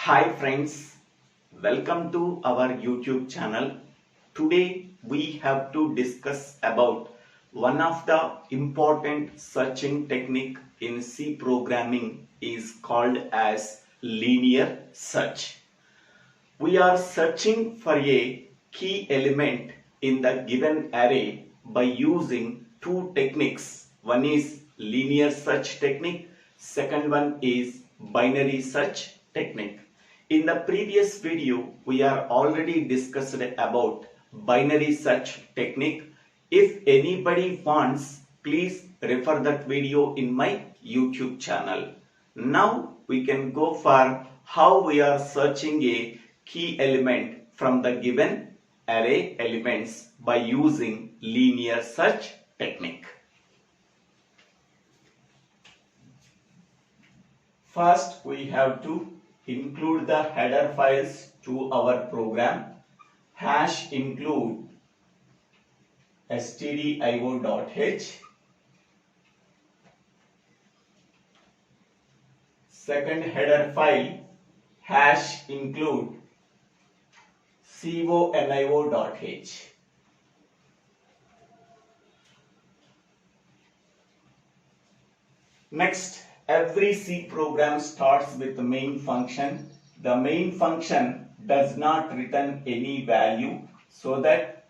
Hi friends, welcome to our YouTube channel. Today we have to discuss about one of the important searching technique in C programming is called as linear search. We are searching for a key element in the given array by using two techniques. One is linear search technique, second one is binary search technique. In the previous video, we are already discussed about binary search technique. If anybody wants, please refer that video in my YouTube channel. Now we can go for how we are searching a key element from the given array elements by using linear search technique. First, we have to include the header files to our program. Hash include stdio.h. Second header file, hash include conio.h. Next, every C program starts with the main function. The main function does not return any value, so that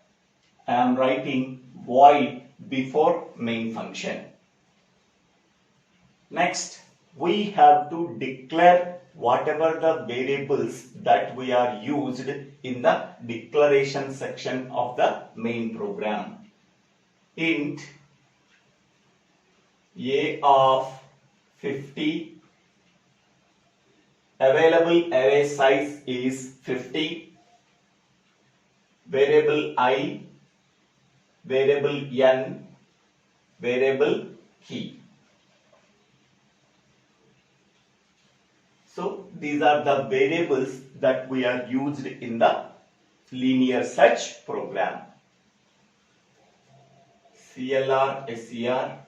I am writing void before main function. Next, we have to declare whatever the variables that we are used in the declaration section of the main program. Int a of 50, available array size is 50, variable I, variable n, variable key. So these are the variables that we are used in the linear search program. CLR SCR.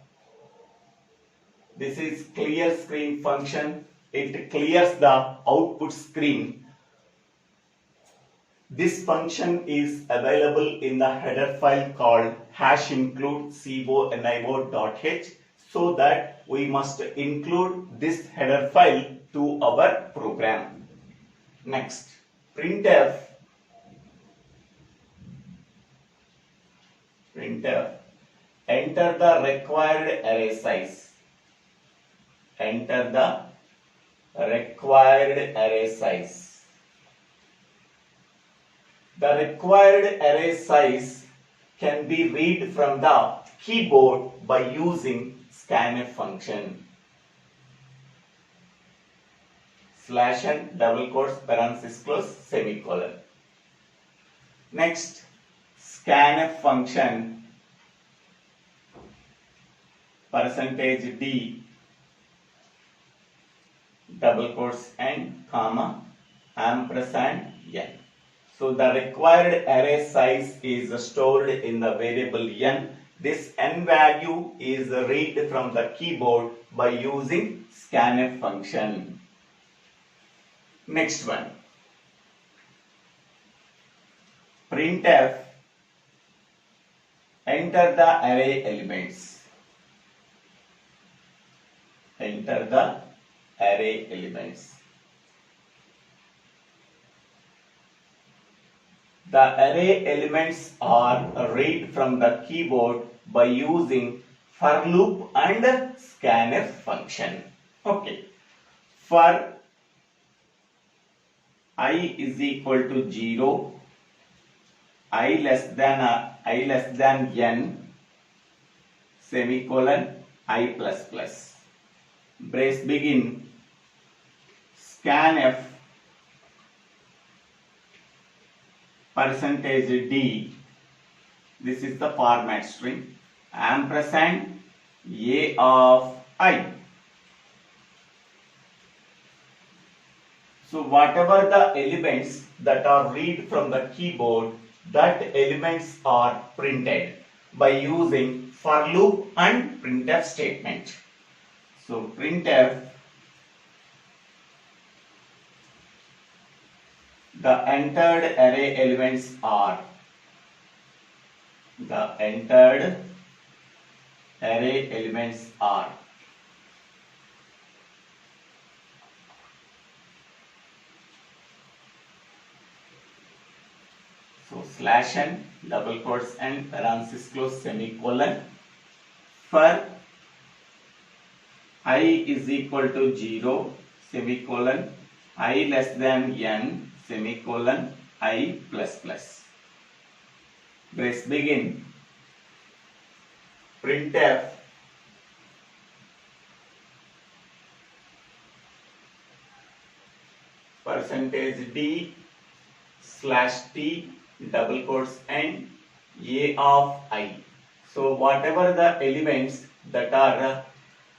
This is clear screen function. It clears the output screen. This function is available in the header file called hash include conio.h, so that we must include this header file to our program. Next, printf enter the required array size. Enter the required array size. The required array size can be read from the keyboard by using scanf function. /n double quotes parenthesis close semicolon. Next, scanf function %d double quotes and comma ampersand n. So the required array size is stored in the variable n. This n value is read from the keyboard by using scanf function. Next one, printf enter the array elements. Enter the array elements. The array elements are read from the keyboard by using for loop and scanf function. Okay. For I is equal to 0, I less than n, semicolon, I plus plus. Brace begin, scanf %d, this is the format string, ampersand a of I. So whatever the elements that are read from the keyboard, that elements are printed by using for loop and printf statement. So printf The entered array elements are the entered array elements are so slash n double quotes and parenthesis close semicolon for I is equal to 0 semicolon I less than n semicolon I plus plus. Brace begin. Printf %d slash t double quotes and a of I. So whatever the elements that are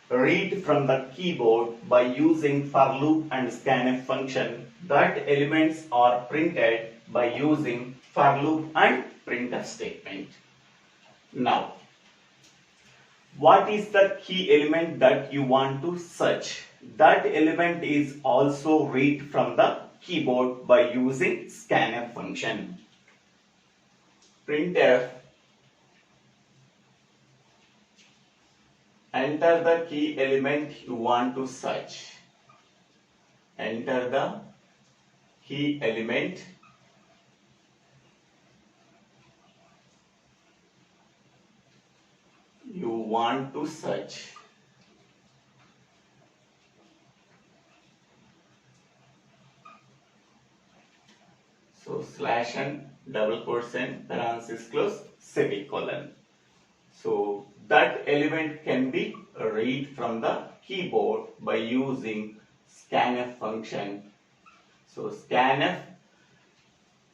read from the keyboard by using for loop and scanf function, that elements are printed by using for loop and printf statement. Now, what is the key element that you want to search? That element is also read from the keyboard by using scanf function. Printf, enter the key element you want to search. Enter the key element you want to search. So slash n double quotes and parenthesis close semicolon. So that element can be read from the keyboard by using scanf function. So scanf,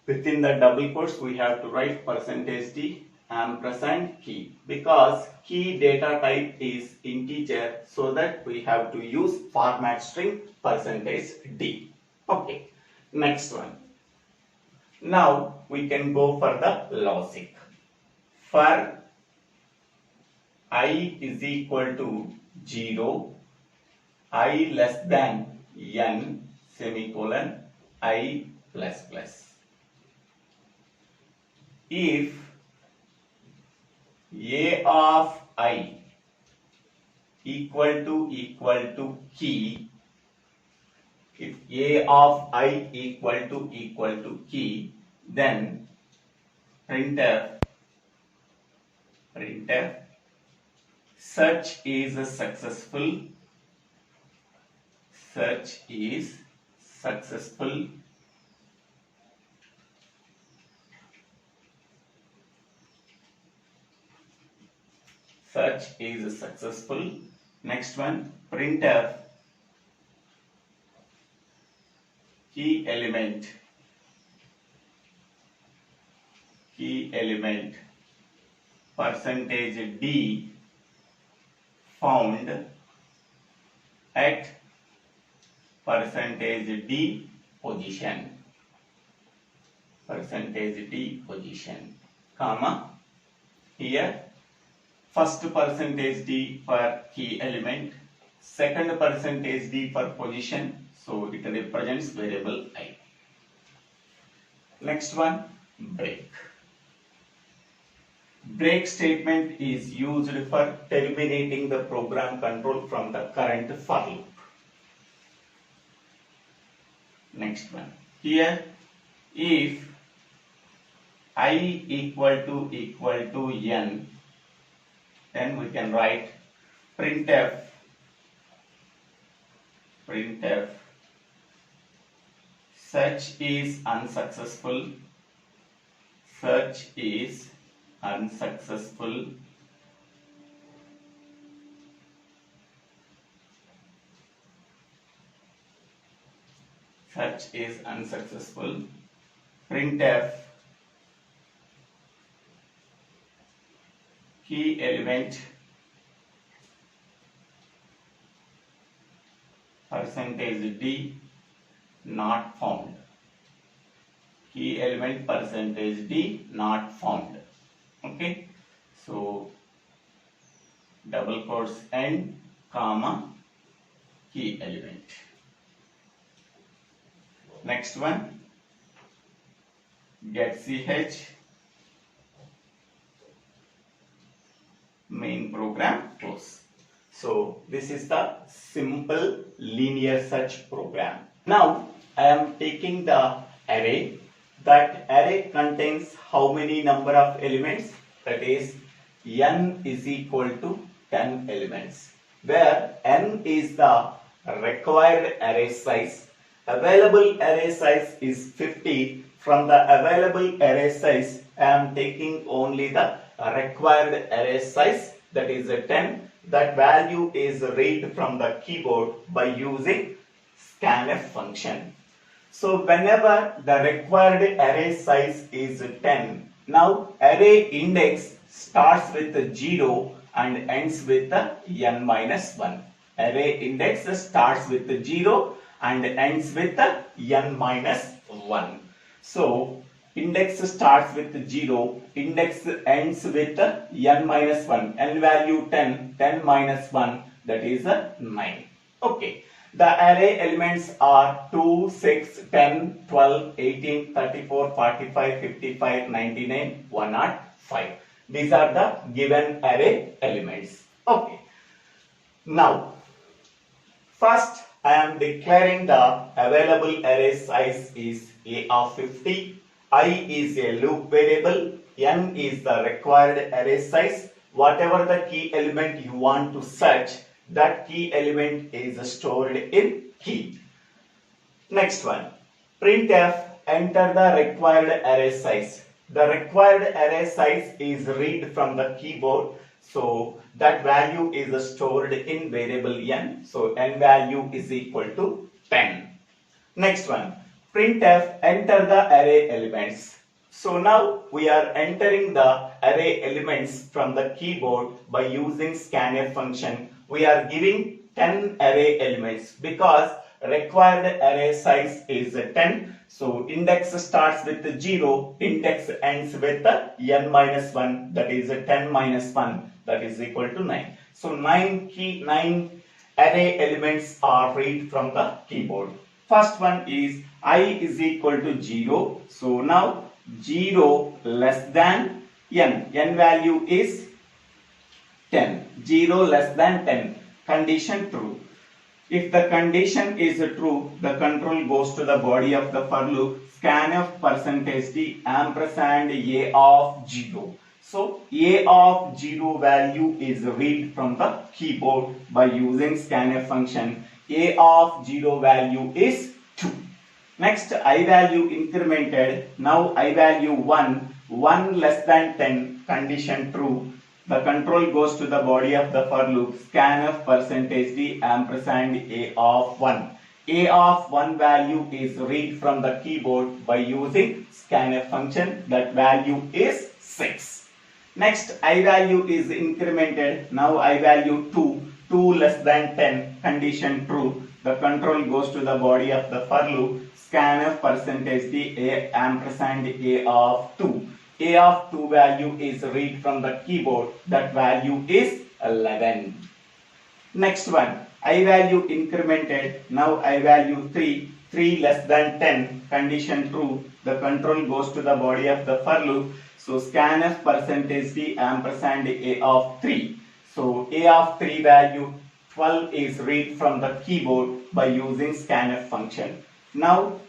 within the double quotes we have to write %d ampersand key, because key data type is integer, so that we have to use format string %d. Okay, next one. Now we can go for the logic. For I is equal to 0, I less than n semicolon I plus plus. If a of I equal to key, if a of I equal to key, then printf search is successful. Search is successful. Search is successful. Next one, printf key element %d found at %d position. %d position, comma, here first %d for key element, second %d for position, so it represents variable I. Next one, break. Break statement is used for terminating the program control from the current for loop. Next one, here if I equal to n, then we can write printf search is unsuccessful. Search is unsuccessful. Search is unsuccessful. Printf key element %d not found. Key element %d not found. Okay, so double quotes and comma key element. Next one, get ch, main program close. So this is the simple linear search program. Now I am taking the array. That array contains how many number of elements? That is n is equal to 10 elements, where n is the required array size. Available array size is 50. From the available array size, I am taking only the required array size, that is a 10. That value is read from the keyboard by using scanf function. So whenever the required array size is 10, now array index starts with 0 and ends with n minus 1. Array index starts with 0 and ends with n minus 1. So index starts with 0, index ends with n minus 1, n value 10, 10 minus 1, that is 9. Okay. The array elements are 2, 6, 10, 12, 18, 34, 45, 55, 99, 105. These are the given array elements. Okay. Now, first I am declaring the available array size is A of 50. I is a loop variable. N is the required array size. Whatever the key element you want to search, that key element is stored in key. Next one, printf, enter the required array size. The required array size is read from the keyboard, so that value is stored in variable n, so n value is equal to 10. Next one, printf, enter the array elements. So now we are entering the array elements from the keyboard by using scanf function. We are giving 10 array elements because required array size is 10. So index starts with 0, index ends with n minus 1, that is 10 minus 1, that is equal to 9. So 9 array elements are read from the keyboard. First one is I is equal to 0. So now 0 less than n. N value is 10. 0 less than 10. Condition true. If the condition is true, the control goes to the body of the for loop. Scanf %d ampersand a of 0. So a of 0 value is read from the keyboard by using scanf function. A of 0 value is 2. Next, I value incremented. Now I value 1. 1 less than 10. Condition true. The control goes to the body of the for loop. Scanf %d ampersand a of 1. A of 1 value is read from the keyboard by using scanf function. That value is 6. Next, I value is incremented. Now I value 2. 2 less than 10. Condition true. The control goes to the body of the for loop. Scanf %d a ampersand a of 2. A of 2 value is read from the keyboard. That value is 11. Next one, I value incremented. Now I value 3. 3 less than 10. Condition true. The control goes to the body of the for loop. So scanf %d ampersand a of 3. So a of 3 value 12 is read from the keyboard by using scanf function. Now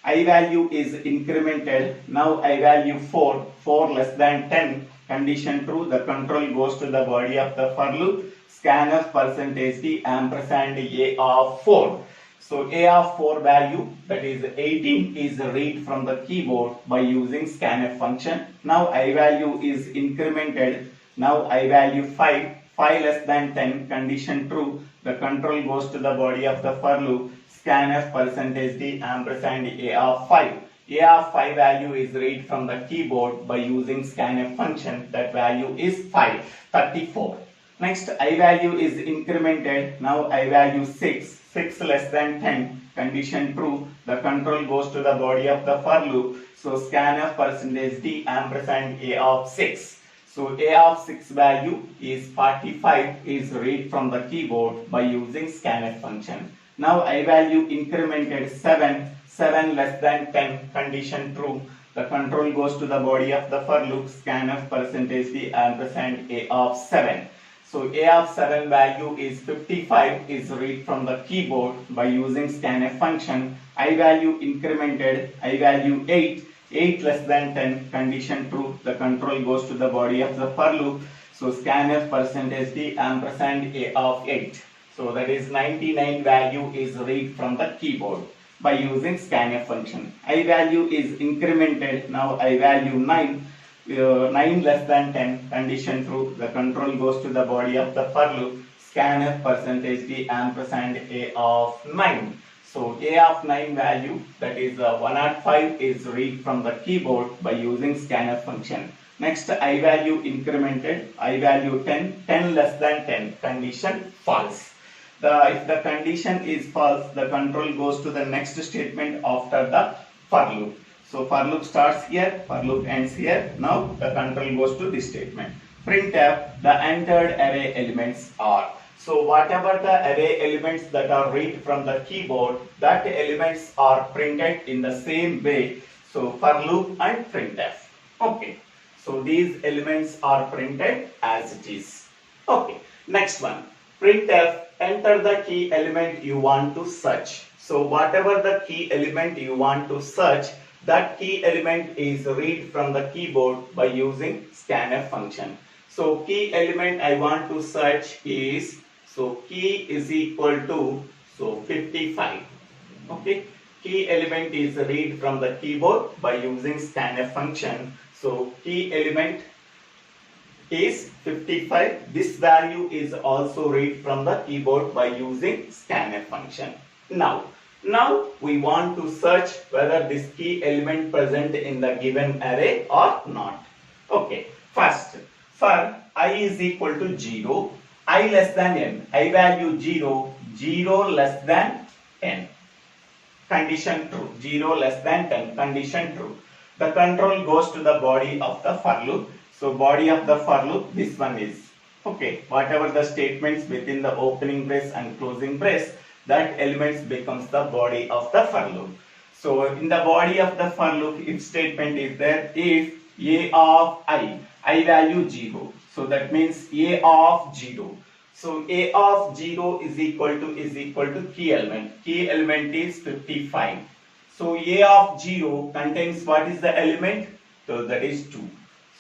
I value is incremented. Now I value 4. 4 less than 10. Condition true. The control goes to the body of the for loop. Scanf %d ampersand a of 4. So a of 4 value, that is 18, is read from the keyboard by using scanf function. Now I value is incremented. Now I value 5. 5 less than 10. Condition true. The control goes to the body of the for loop. Scanf %d ampersand a of 5. A of 5 value is read from the keyboard by using scanf function. That value is 5. 34. Next, I value is incremented. Now I value 6. 6 less than 10. Condition true. The control goes to the body of the for loop. So scanf %d ampersand a of 6. So a of 6 value is 45 is read from the keyboard by using scanf function. Now I value incremented 7. 7 less than 10. Condition true. The control goes to the body of the for loop, scanf percentage the ampersand a of 7. So a of 7 value is 55 is read from the keyboard by using scanf function. I value incremented, I value 8, 8 less than 10, condition true. The control goes to the body of the for loop. So scanf percentage the ampersand a of 8. So that is 99 value is read from the keyboard by using scanf function. I value is incremented. Now I value 9. 9 less than 10, condition true. The control goes to the body of the for loop. Scanf percentage the ampersand a of 9. So a of 9 value, that is 105, is read from the keyboard by using scanf function. Next, I value incremented. I value 10, 10 less than 10, condition false. If the condition is false, the control goes to the next statement after the for loop. So for loop starts here, for loop ends here. Now the control goes to this statement. Printf, the entered array elements are. So whatever the array elements that are read from the keyboard, that elements are printed in the same way. So for loop and printf. Okay. So these elements are printed as it is. Okay. Next one. Printf, enter the key element you want to search. So whatever the key element you want to search, that key element is read from the keyboard by using scanf function. So key element I want to search is, so key is equal to, so 55. Okay, key element is read from the keyboard by using scanf function. So key element is 55. This value is also read from the keyboard by using scanf function. Now we want to search whether this key element present in the given array or not. Okay, first for I is equal to 0, I less than n, I value 0, 0 less than 10, condition true, 0 less than 10, condition true. The control goes to the body of the for loop. So body of the for loop, this one is, okay, whatever the statements within the opening brace and closing brace, that elements becomes the body of the for loop. So in the body of the for loop, if statement is there, if a of I value 0. So that means a of 0. So a of 0 is equal to key element. Key element is 55. So a of 0 contains what is the element? So that is 2.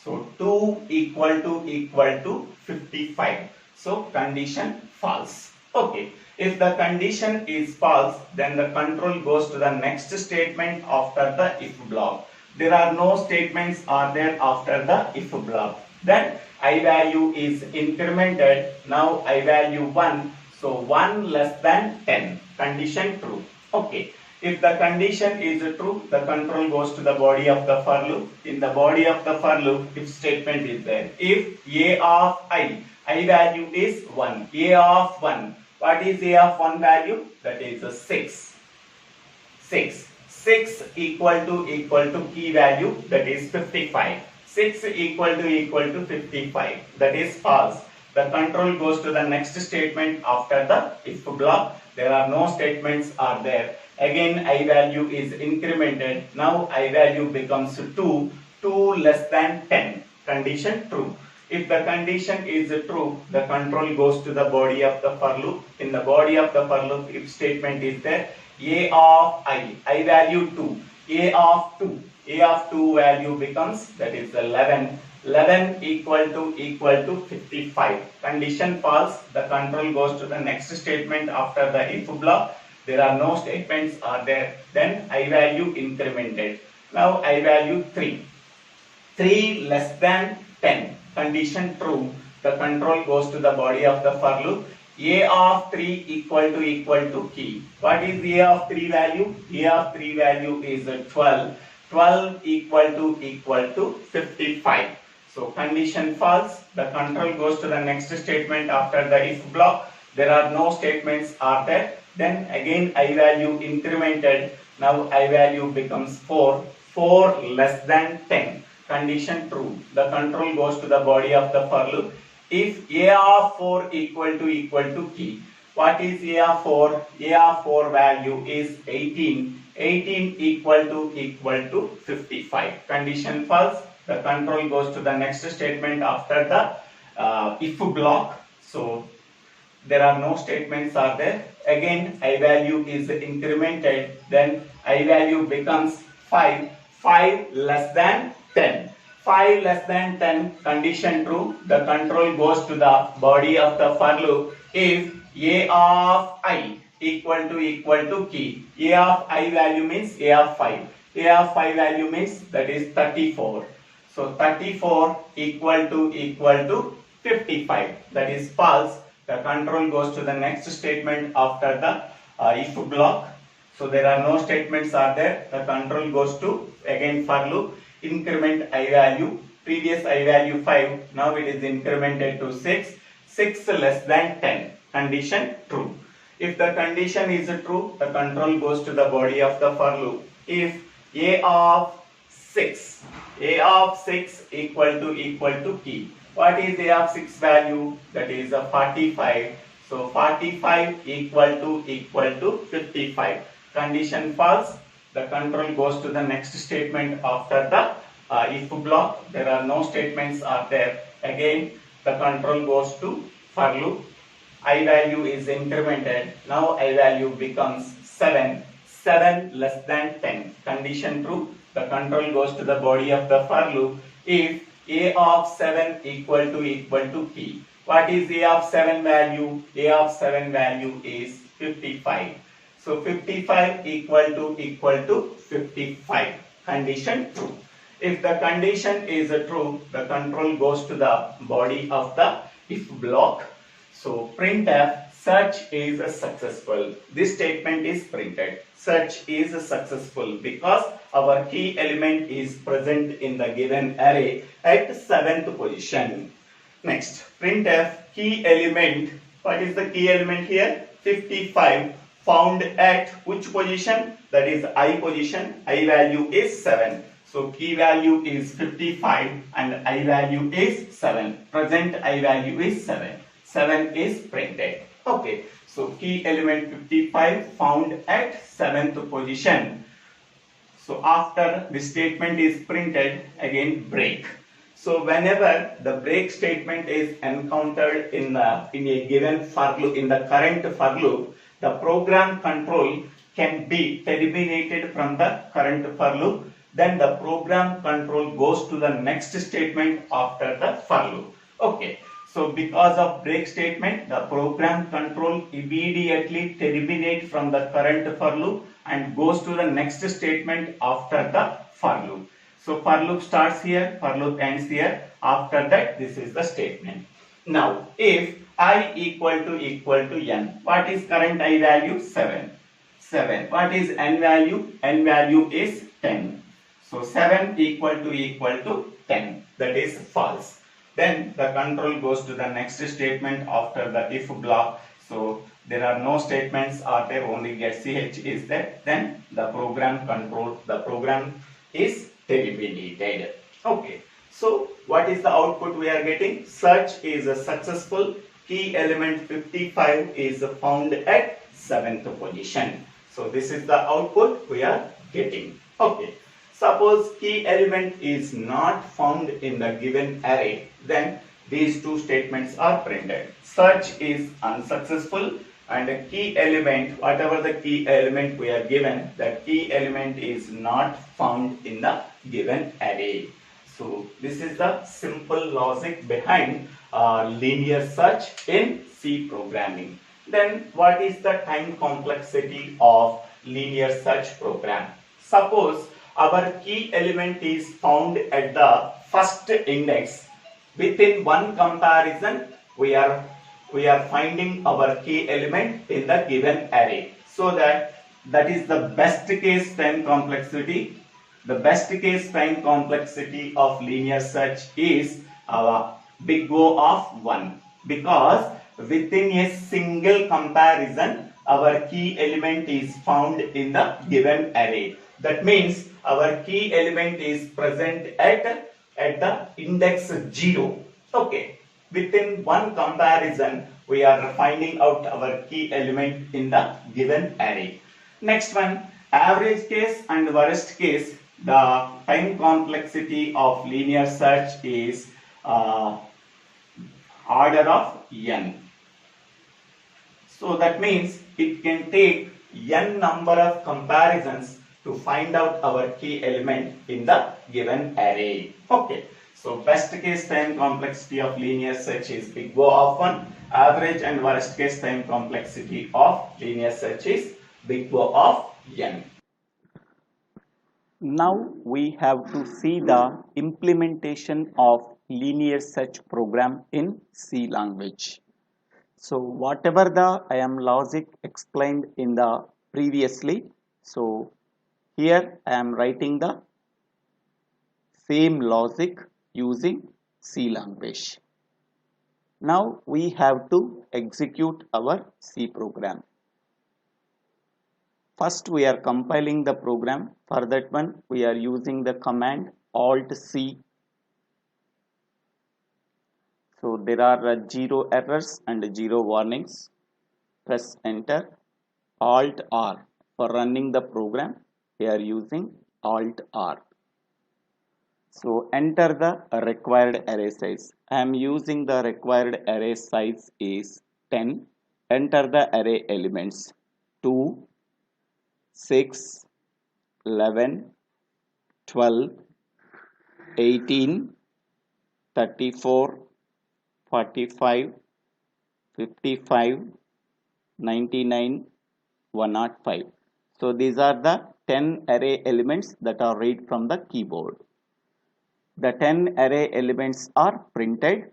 So 2 equal to 55. So condition false. Okay. If the condition is false, then the control goes to the next statement after the if block. There are no statements are there after the if block. Then I value is incremented. Now I value 1. So 1 less than 10. Condition true. Okay. If the condition is true, the control goes to the body of the for loop. In the body of the for loop, if statement is there. If a of I value is 1. A of 1. What is a of 1 value? That is a 6. 6 equal to key value, that is 55. 6 equal to 55. That is false. The control goes to the next statement after the if block. There are no statements are there. Again I value is incremented. Now I value becomes 2. 2 less than 10. Condition true. If the condition is true, the control goes to the body of the for loop. In the body of the for loop, if statement is there, a of I value 2. A of 2 value becomes, that is 11. 11 equal to 55. Condition false. The control goes to the next statement after the if block. There are no statements are there. Then I value incremented. Now I value 3. 3 less than 10. Condition true. The control goes to the body of the for loop. A of 3 equal to key. What is A of 3 value? A of 3 value is 12. 12 equal to 55. So condition false. The control goes to the next statement after the if block. There are no statements are there. Then again I value incremented. Now I value becomes 4. 4 less than 10. Condition true. The control goes to the body of the for loop. If A of 4 equal to key. What is A of 4? A of 4 value is 18. 18 equal to 55. Condition false. The control goes to the next statement after the if block. So there are no statements are there. Again, I value is incremented. Then I value becomes 5. 5 less than 10. 5 less than 10, condition true. The control goes to the body of the for loop if a of I equal to key. A of I value means A of 5. A of 5 value means that is 34. So 34 equal to 55. That is false. The control goes to the next statement after the if block. So there are no statements are there. The control goes to again for loop. Increment I value. Previous I value 5. Now it is incremented to 6. 6 less than 10. Condition true. If the condition is true, the control goes to the body of the for loop. If A of 6 equal to key. What is A of 6 value? That is a 45. So 45 equal to 55. Condition false. The control goes to the next statement after the if block. There are no statements are there. Again, the control goes to for loop. I value is incremented. Now I value becomes 7. 7 less than 10. Condition true. The control goes to the body of the for loop if A of 7 equal to key. What is A of 7 value? A of 7 value is 55. So 55 equal to 55. Condition true. If the condition is true, the control goes to the body of the if block. So printf search is successful. This statement is printed. Search is successful because our key element is present in the given array at 7th position. Next, printf key element. What is the key element here? 55 found at which position? That is I position. I value is 7. So key value is 55 and I value is 7. Present I value is 7. 7 is printed. Okay. So key element 55 found at 7th position. So after the statement is printed, again break. So whenever the break statement is encountered in a given for loop, in the current for loop, the program control can be terminated from the current for loop. Then the program control goes to the next statement after the for loop. Okay. So because of break statement, the program control immediately terminate from the current for loop and goes to the next statement after the for loop. So for loop starts here, for loop ends here. After that, this is the statement. Now, if I equal to n, what is current I value? 7. 7. What is n value? N value is 10. So 7 equal to 10. That is false. Then the control goes to the next statement after the if block. So there are no statements are there, only get.ch is there. Then the program is terminated. Okay. So what is the output we are getting? Search is successful. Key element 55 is found at 7th position. So this is the output we are getting. Okay. Suppose key element is not found in the given array, then these two statements are printed. Search is unsuccessful and the key element, whatever the key element we are given, that key element is not found in the given array. So this is the simple logic behind linear search in C programming. Then what is the time complexity of linear search program? Suppose our key element is found at the first index. Within one comparison, we are finding our key element in the given array. So that is the best case time complexity. The best case time complexity of linear search is big O of 1, because within a single comparison, our key element is found in the given array. That means our key element is present at the index 0. Okay. Within one comparison, we are finding out our key element in the given array. Next one, average case and worst case, the time complexity of linear search is order of n. So that means it can take n number of comparisons to find out our key element in the given array. Okay. So best case time complexity of linear search is big O of 1. Average and worst case time complexity of linear search is big O of n. Now we have to see the implementation of linear search program in C language. So whatever the I am logic explained in the previously, so here I am writing the same logic using C language. Now we have to execute our C program. First we are compiling the program. For that one we are using the command Alt C. So there are 0 errors and 0 warnings. Press enter. Alt R. For running the program we are using Alt R. So enter the required array size. I am using the required array size is 10. Enter the array elements 2, 6, 11, 12, 18, 34, 45, 55, 99, 105. So these are the 10 array elements that are read from the keyboard. The 10 array elements are printed.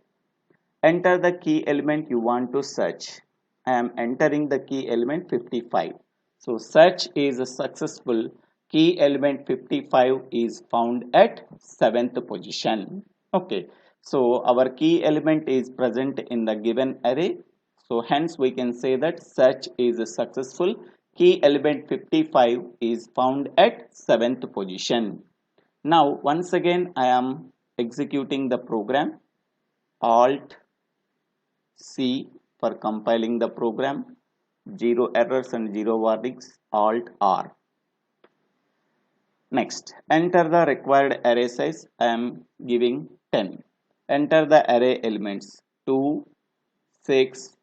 Enter the key element you want to search. I am entering the key element 55. So search is successful. Key element 55 is found at 7th position. Okay. So our key element is present in the given array. So hence we can say that search is successful. Key element 55 is found at 7th position. Now once again I am executing the program. Alt C for compiling the program. 0 errors and 0 warnings. Alt R. Next, enter the required array size. I am giving 10. Enter the array elements 2, 6,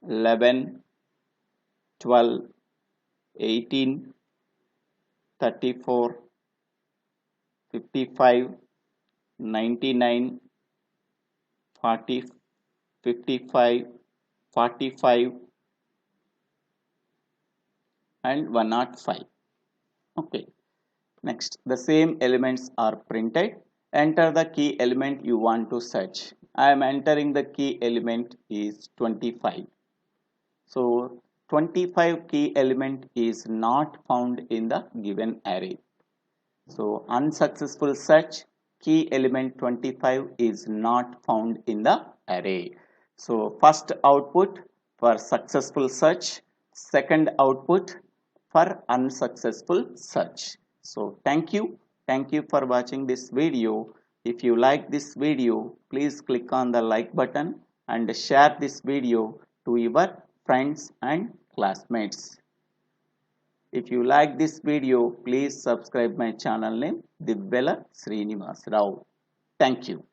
11, 12, 18, 34, 55, 99, 40, 55, 45 and 105. Okay. Next, the same elements are printed. Enter the key element you want to search. I am entering the key element is 25. So 25 key element is not found in the given array. So unsuccessful search, key element 25 is not found in the array. So first output for successful search, second output for unsuccessful search. So thank you for watching this video. If you like this video, please click on the like button and share this video to your friends and classmates. If you like this video, please subscribe my channel name Divvela Srinivas Rao. Thank you.